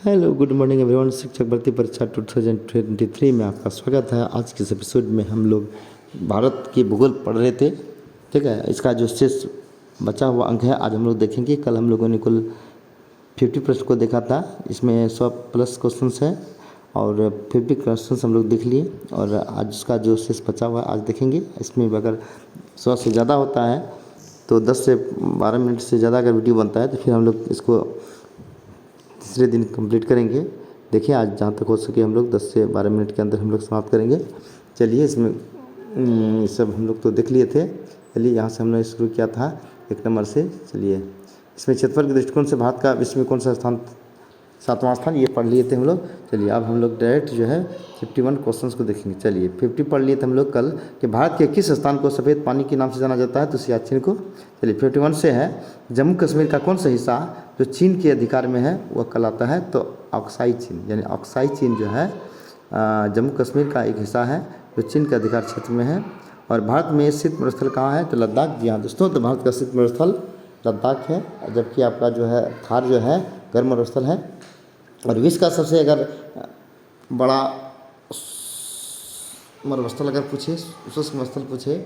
Hello good morning everyone. शिक्षक भर्ती परीक्षा 2023 में आपका स्वागत है। आज के इस एपिसोड में हम लोग भारत की भूगोल पढ़ रहे थे। ठीक है, इसका जो शेष बचा हुआ अंक है आज हम लोग देखेंगे। कल हम लोगों ने कुल 50 प्रश्न को देखा था, इसमें 100 प्लस क्वेश्चन है और 50 क्वेश्चन हम लोग देख लिए और आज उसका जो शेष बचा हुआ है आज देखेंगे। इसमें अगर 100 से ज़्यादा होता है तो 10 से 12 मिनट से ज़्यादा अगर वीडियो बनता है तो फिर हम लोग इसको तीसरे दिन कंप्लीट करेंगे। देखिए आज जहाँ तक हो सके हम लोग 10 से 12 मिनट के अंदर हम लोग समाप्त करेंगे। चलिए इसमें सब हम लोग तो देख लिए थे। चलिए यहाँ से हमने शुरू किया था 1 नंबर से। चलिए इसमें क्षेत्रफल के दृष्टिकोण से भारत का विश्व में कौन सा स्थान 7वां स्थान, ये पढ़ लिए थे हम लोग। चलिए अब हम लोग डायरेक्ट जो है 51 क्वेश्चंस को देखेंगे। चलिए 50 पढ़ लिए थे हम लोग कल कि भारत के किस स्थान को सफ़ेद पानी के नाम से जाना जाता है, तो सियाचिन को। चलिए 51 से है जम्मू कश्मीर का कौन सा हिस्सा जो चीन के अधिकार में है वह कहलाता है, तो अक्साई चीन, यानी अक्साई चीन जो है जम्मू कश्मीर का एक हिस्सा है जो चीन के अधिकार क्षेत्र में है। और भारत में शीत मरुस्थल कहाँ है, तो लद्दाख। जी हाँ दोस्तों, तो भारत का शीत मरुस्थल लद्दाख है, जबकि आपका जो है थार जो है गर्म मरुस्थल है। और विश्व का सबसे अगर बड़ा मरुस्थल अगर पूछे, शुष्क मरुस्थल पूछे,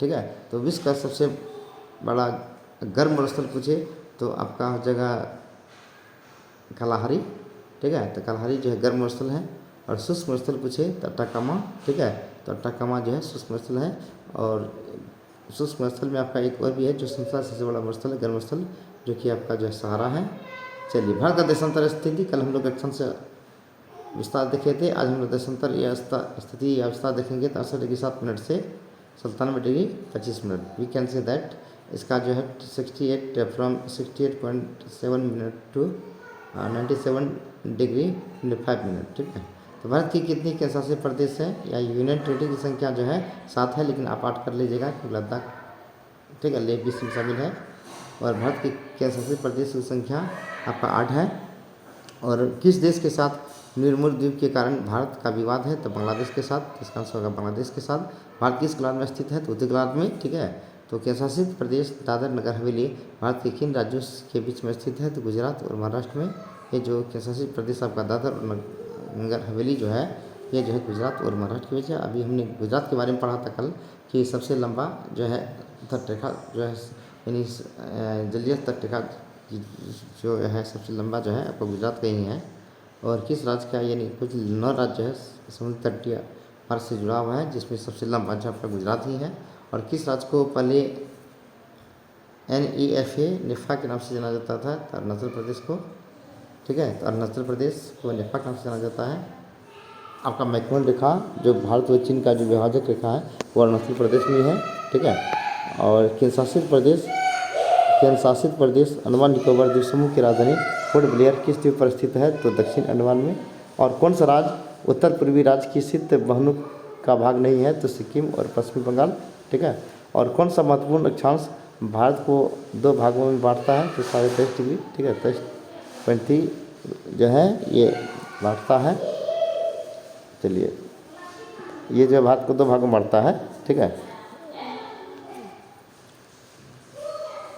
ठीक है, तो विश्व का सबसे बड़ा गर्म मरुस्थल पूछे तो आपका हो जाएगा कलाहारी। ठीक है, तो कलाहारी जो है गर्म मरुस्थल है। और शुष्क मरुस्थल पूछे तो अटाकामा। ठीक है, तो अटाकामा जो है शुष्क मरुस्थल है। और शुष्क मरुस्थल में आपका एक और भी है जो संसार से सबसे बड़ा मरुस्थल है, गर्म मरुस्थल, जो कि आपका जो है सहारा है। चलिए भारत का देशांतर स्थिति कल हम लोग एक्शन से विस्तार देखे थे, आज हम लोग देशांतर या स्थिति या विस्तार देखेंगे। तो 68 डिग्री 7 मिनट से 97 degree 25 minute. We can say that इसका जो है 68 फ्रॉम 68.7 मिनट टू 97 डिग्री 5 मिनट। ठीक है, तो भारत की कितनी केंद्रशासित प्रदेश है या यूनियन टेरिटरी की संख्या जो है 7 है, लेकिन आप 8 कर लीजिएगा क्योंकि लद्दाख, ठीक है, लेह भी शामिल है। और भारत की केंद्रशासित प्रदेश की संख्या आपका 8 है। और किस देश के साथ निर्मूल द्वीप के कारण भारत का विवाद है, तो बांग्लादेश के साथ। इसका आंसर होगा बांग्लादेश के साथ। भारत किस गोलार्ध में स्थित है, तो उत्तरी गोलार्ध में। ठीक है, तो केंद्रशासित प्रदेश दादर नगर हवेली भारत के किन राज्यों के बीच में स्थित है, तो गुजरात और महाराष्ट्र में। ये जो केंद्रशासित प्रदेश आपका दादर और नगर हवेली जो है ये जो है गुजरात और महाराष्ट्र के बीच है। अभी हमने गुजरात के बारे में पढ़ा था कल कि सबसे लंबा जो है तटरेखा जो है, यानी जलीय तटरेखा जो है सबसे लंबा जो है आपका गुजरात का ही है। और किस राज्य का, यानी कुछ 9 राज्य जो है समुद्र तटीय मार्ग से जुड़ा हुआ है, जिसमें सबसे लंबा जो आपका गुजरात ही है। और किस राज्य को पहले NEFA नेफा के नाम से जाना जाता था, तो अरुणाचल प्रदेश को। ठीक है, तो अरुणाचल प्रदेश को नेफा के नाम से जाना जाता है। आपका मैकमोहन रेखा जो भारत व चीन का जो विभाजक रेखा है वो अरुणाचल प्रदेश में है। ठीक है, और केंद्रशासित प्रदेश अंडमान निकोबार द्वीप समूह की राजधानी पोर्ट ब्लेयर किस द्वीप पर स्थित है, तो दक्षिण अंडमान में। और कौन सा राज्य उत्तर पूर्वी राज्य की शीत बहुनु का भाग नहीं है, तो सिक्किम और पश्चिमी बंगाल। ठीक है, और कौन सा महत्वपूर्ण अक्षांश भारत को 2 भागों में बांटता है, तो 23.5 डिग्री। ठीक है, 23.35 जो है ये बांटता है। चलिए ये जो भारत को 2 भागों में बांटता है। ठीक है,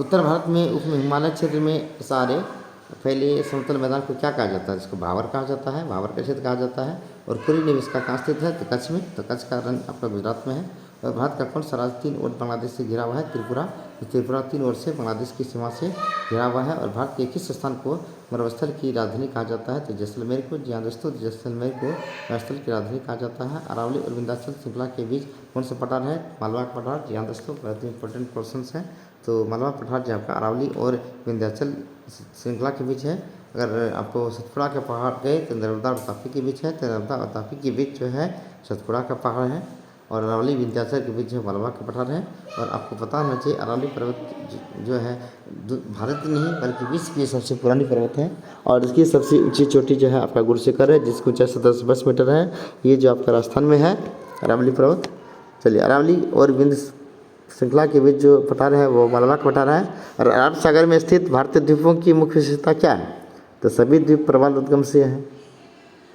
उत्तर भारत में उप हिमालय क्षेत्र में सारे फैले समतल मैदान को क्या कहा जाता है, जिसको भावर कहा जाता है, भावर का क्षेत्र कहा जाता है। और पूरी निवेश का कहाँ स्थित है, तो कच्छ में। तो कच्छ का रन आपका गुजरात में है। और भारत का कौन सा राज्य 3 ओर बांग्लादेश से घिरा हुआ है, त्रिपुरा। तो त्रिपुरा 3 ओर से बांग्लादेश की सीमा से घिरा हुआ है। और भारत के किस स्थान को मरुस्थल की राजधानी कहा जाता है, तो जैसलमेर को। जी हाँ दोस्तों, जैसलमेर को मरुस्थल की राजधानी कहा जाता है। अरावली और विंध्याचल श्रृंखला के बीच कौन सा पठार है, मालवा का पठार। जी हाँ दोस्तों, बहुत ही इंपॉर्टेंट क्वेश्चन है। तो मालवा पठार जो आपका अरावली और विंध्याचल श्रृंखला के बीच है। अगर आपको सतपुड़ा के पहाड़ गए तो नर्मदा और तापी के बीच है, तो नर्मदा और तापी के बीच जो है सतपुड़ा का पहाड़ है। और अरावली विंध्याचल के बीच जो मालवा का पठार है। और आपको पता होना चाहिए अरावली पर्वत जो है भारत नहीं बल्कि विश्व की सबसे पुरानी पर्वत है। और इसकी सबसे ऊंची चोटी जो है आपका गुरुशिखर है, जिसकी ऊंचाई 1710 मीटर है। ये जो आपका राजस्थान में है अरावली पर्वत। चलिए अरावली और विंध्य श्रृंखला के बीच जो पठार है वो मालवा का पठार है। और अरब सागर में स्थित भारतीय द्वीपों की मुख्य विशेषता क्या है, तो सभी द्वीप प्रवाल उद्गम से हैं।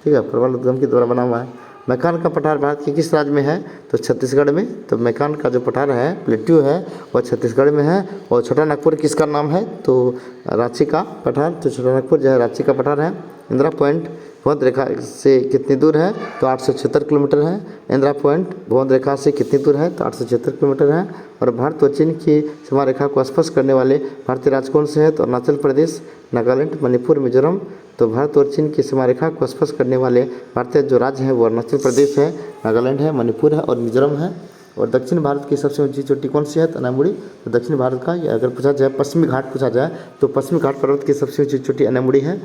ठीक है, प्रवाल उद्गम के द्वारा बना हुआ है। मैकान का पठार भारत के किस राज्य में है, तो छत्तीसगढ़ में। तो मैकान का जो पठार है प्लेट्यू है वो छत्तीसगढ़ में है। और छोटा नागपुर किसका नाम है, तो रांची का पठार। तो छोटा नागपुर जो है रांची का पठार है। इंदिरा पॉइंट भूमध्य रेखा से कितनी दूर है, तो 876 किलोमीटर है। इंदिरा पॉइंट भूमध्य रेखा से कितनी दूर है, तो 876 किलोमीटर है। और भारत और चीन की सीमा रेखा को स्पर्श करने वाले भारतीय राज्य कौन से हैं, तो अरुणाचल प्रदेश, नागालैंड, मणिपुर, मिजोरम। तो भारत और चीन की सीमा रेखा को स्पर्श करने वाले भारतीय जो राज्य हैं वो अरुणाचल प्रदेश है, नागालैंड है, मणिपुर है और मिजोरम है। और दक्षिण भारत की सबसे ऊंची चोटी कौन सी है, तो अनामुड़ी। तो दक्षिण भारत का, या अगर पूछा जाए पश्चिमी घाट पूछा जाए तो पश्चिमी घाट पर्वत की सबसे ऊंची चोटी अनामुड़ी है।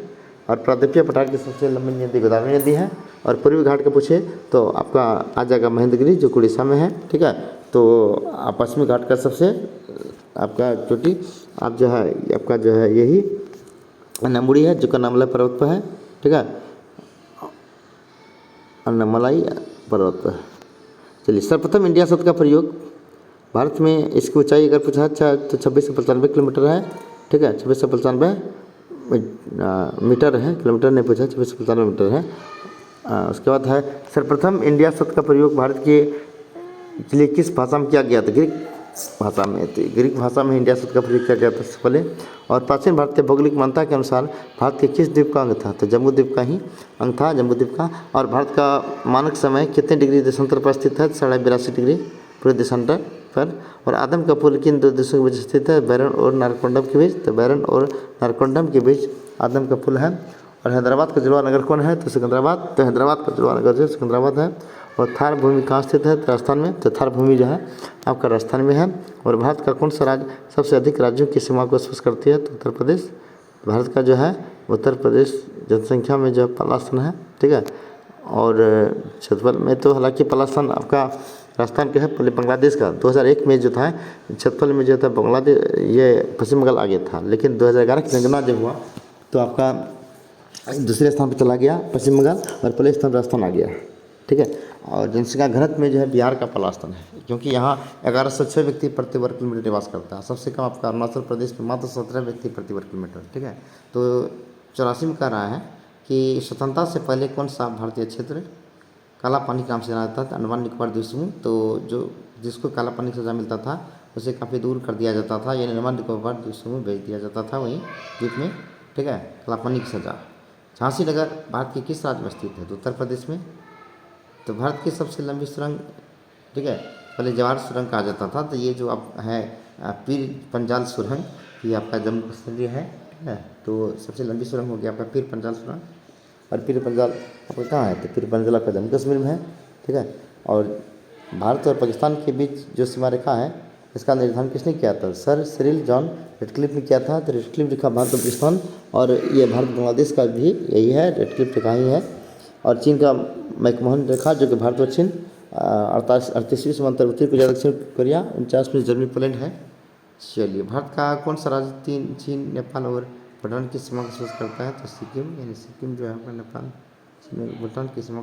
और प्रायद्वीपीय पठार की सबसे लंबी नदी गोदावरी नदी है। और पूर्वी घाट का पूछे तो आपका आ जाएगा महेंद्रगिरी जो उड़ीसा में है, ठीक है। तो पश्चिमी घाट का सबसे आपका चोटी आप जो है आपका जो है यही अनामुड़ी है जो अन्नामलाई पर्वत पर है, ठीक है, अन्नामलाई पर्वत पर। चलिए, सर्वप्रथम इंडिया शब्द का प्रयोग भारत में, इसकी ऊंचाई अगर पूछा तो 2695 किलोमीटर है, ठीक है, 2695 मीटर है, किलोमीटर नहीं पूछा, 2695 मीटर है। उसके बाद है सर्वप्रथम इंडिया शब्द का प्रयोग भारत के लिए किस भाषा में किया गया था, ग्रीक भाषा में। तो ग्रीक भाषा में इंडिया शब्द का प्रयोग किया गया था सबसे पहले। और प्राचीन भारतीय भौगोलिक मान्यता के अनुसार भारत के किस द्वीप का अंग था, तो जम्बू द्वीप का ही अंग था, जम्बू द्वीप का। और भारत का मानक समय कितने डिग्री देशांतर पर स्थित है, 82.5 डिग्री पूरे देशांतर पर। और आदम का पुल किन दो देशों के बीच स्थित है, बैरन और नारकोंडम के बीच। तो बैरन और नारकोंडम के बीच आदम का पुल है। और हैदराबाद का जुड़वा नगर कौन है, तो सिकंदराबाद। तो हैदराबाद का जुड़वा नगर जो सिकंदराबाद है। और थार भूमि कहाँ स्थित है, तो राजस्थान में। तो थार भूमि जो है आपका राजस्थान में है। और भारत का कौन सा राज्य सबसे अधिक राज्यों की सीमा को स्पर्श करती है, तो उत्तर प्रदेश। भारत का जो है उत्तर प्रदेश जनसंख्या में जो पहला स्थान है, ठीक है। और क्षेत्रफल में तो हालांकि पहला स्थान आपका राजस्थान का है, पहले बांग्लादेश का 2001 में जो था क्षेत्रफल में जो था बांग्लादेश, ये पश्चिम बंगाल आगे था। लेकिन 2011 की जनगणना जब हुआ तो आपका दूसरे स्थान पर चला गया पश्चिम बंगाल और पहले स्थान राजस्थान आ गया, ठीक है। और जनसंख्या घनत्व में जो है बिहार का पहला स्थान है, क्योंकि यहाँ 1106 व्यक्ति प्रति वर्ग किलोमीटर निवास करता है। सबसे कम आपका अरुणाचल प्रदेश में मात्र 17 व्यक्ति प्रति वर्ग किलोमीटर, ठीक है। तो 84 में कह रहा है कि स्वतंत्रता से पहले कौन सा भारतीय क्षेत्र काला पानी के नाम से जाना जाता था, अंडमान निकोबार द्वीप समूह। तो जो जिसको काला पानी की सज़ा मिलता था उसे काफ़ी दूर कर दिया जाता था, यानी अंडमान निकोबार द्वीप समूह भेज दिया जाता था वहीं द्वीप में, ठीक है, काला पानी की सज़ा। झांसी नगर भारत के किस राज्य में स्थित है, तो उत्तर प्रदेश में। तो भारत की सबसे लंबी सुरंग, ठीक है, पहले जवाहर सुरंग कहा जाता था। तो ये जो अब है पीर पंजाल सुरंग, ये आपका जम्मू कश्मीर है, ठीक है। तो सबसे लंबी सुरंग हो गया आपका पीर पंजाल सुरंग। और पीर पंजाल आपका कहाँ है, तो पीर पंजाल आपका जम्मू कश्मीर में है, ठीक है। और भारत और पाकिस्तान के बीच जो सीमा रेखा है इसका निर्धारण किसने किया था, सर सिरिल जॉन रेडक्लिफ ने किया था। तो रेडक्लिफ रेखा भारत और पाकिस्तान, और ये भारत बांग्लादेश का भी यही है, रेडक्लिफ रेखा ही है। और चीन का मैकमोहन रेखा जो कि भारत और चीन 38वीं समांतर उत्तरी कोरिया, दक्षिण कोरिया, 49वीं जर्मनी, पोलैंड है। चलिए, भारत का कौन सा राज्य चीन, नेपाल और भूटान की सीमा को स्पर्श करता है, तो सिक्किम, यानी सिक्किम जो है आपका नेपाल, चीन, भूटान की सीमा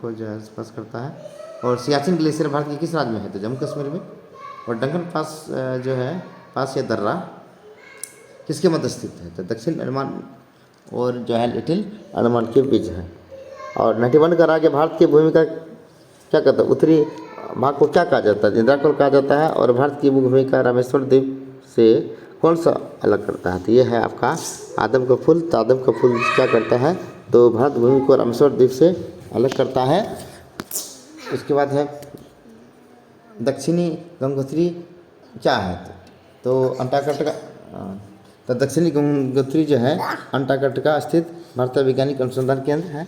को जो है स्पर्श करता है। और सियाचिन ग्लेशियर भारत के किस राज्य में है, तो जम्मू कश्मीर में। और डंकन पास जो है पास या दर्रा किसके मध्य स्थित है, तो दक्षिण अंडमान और जो है लिटिल अंडमान के बीच है। और 91 का राज्य भारत की भूमि का क्या कहता है, उत्तरी भाग को क्या कहा जाता है, इंद्राकुल कहा जाता है। और भारत की भूमि का रामेश्वर द्वीप से कौन सा अलग करता है, तो ये है आपका आदम का फूल। तो आदम का फूल क्या करता है, तो भारत भूमि को रामेश्वर द्वीप से अलग करता है। उसके बाद है दक्षिणी गंगोत्री क्या है, तो अंटार्कटिका। तो दक्षिणी गंगोत्री जो है अंटार्कटिका स्थित भारतीय वैज्ञानिक अनुसंधान केंद्र है।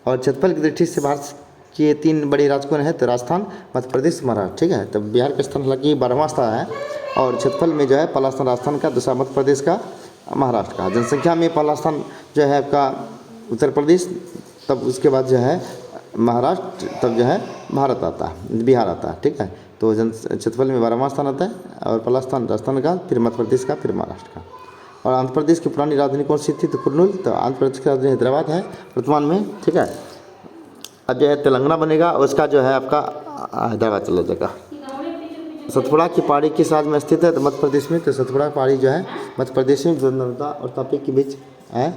और क्षेत्रफल की दृष्टि से भारत के 3 बड़े राज्य कौन है, तो राजस्थान, मध्य प्रदेश, महाराष्ट्र, ठीक है। तो बिहार का स्थान हालांकि 12वां स्थान है। और क्षेत्रफल में जो है पहला स्थान राजस्थान का, दूसरा मध्य प्रदेश का, महाराष्ट्र का। जनसंख्या में पहला स्थान जो है आपका उत्तर प्रदेश, तब उसके बाद जो है महाराष्ट्र, तब जो है भारत आता है, बिहार आता है, ठीक है। तो क्षेत्रफल में 12वां स्थान आता है। और पहला स्थान राजस्थान का, फिर मध्य प्रदेश का, फिर महाराष्ट्र का। और आंध्र प्रदेश की पुरानी राजधानी कौन सी थी, तो कुर्नूल। तो आंध्र प्रदेश की राजधानी हैदराबाद है वर्तमान में, ठीक है। अब जो है तेलंगाना बनेगा, उसका जो है आपका हैदराबाद चला जाएगा। सतपुड़ा की पहाड़ी किस राज्य में स्थित है, तो मध्य प्रदेश में। तो सतपुड़ा पहाड़ी जो है मध्य प्रदेश में, जो नर्मदा और तापी के बीच है।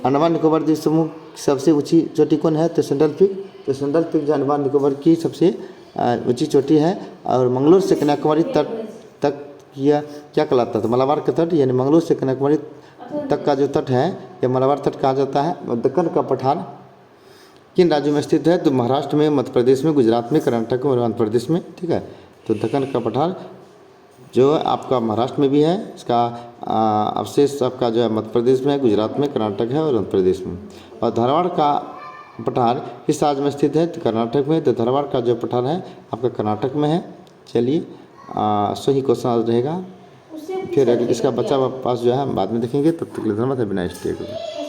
अंडमान निकोबार द्वीप समूह की सबसे ऊंची चोटी कौन है, तो सेंट्रल पीक। तो सेंट्रल पीक जो अंडमान निकोबार की सबसे ऊंची चोटी है। और मंगलोर से कन्याकुमारी तट तक यह क्या कहलाता है, तो मलाबार का तट, यानी मंगलोर से कन्याकुमारी तक का जो तट है, ये मलाबार तट कहा जाता है। और दक्कन का पठार किन राज्यों में स्थित है? तो महाराष्ट्र में, मध्य प्रदेश में, गुजरात में, कर्नाटक में और आंध्र प्रदेश में। ठीक है, तो दक्कन का पठार जो आपका महाराष्ट्र में भी है, इसका अवशेष आपका जो है मध्य प्रदेश में है, गुजरात में, कर्नाटक है और आंध्र प्रदेश में। और धारवाड़ का पठार किस राज्य में स्थित है? तो कर्नाटक में। तो धारवाड़ का जो पठार है आपका कर्नाटक में है। चलिए, सही क्वेश्चन रहेगा। फिर इसका बच्चा पास जो है हम बाद में देखेंगे। तब तक के लिए धन्यवाद। Have a nice day.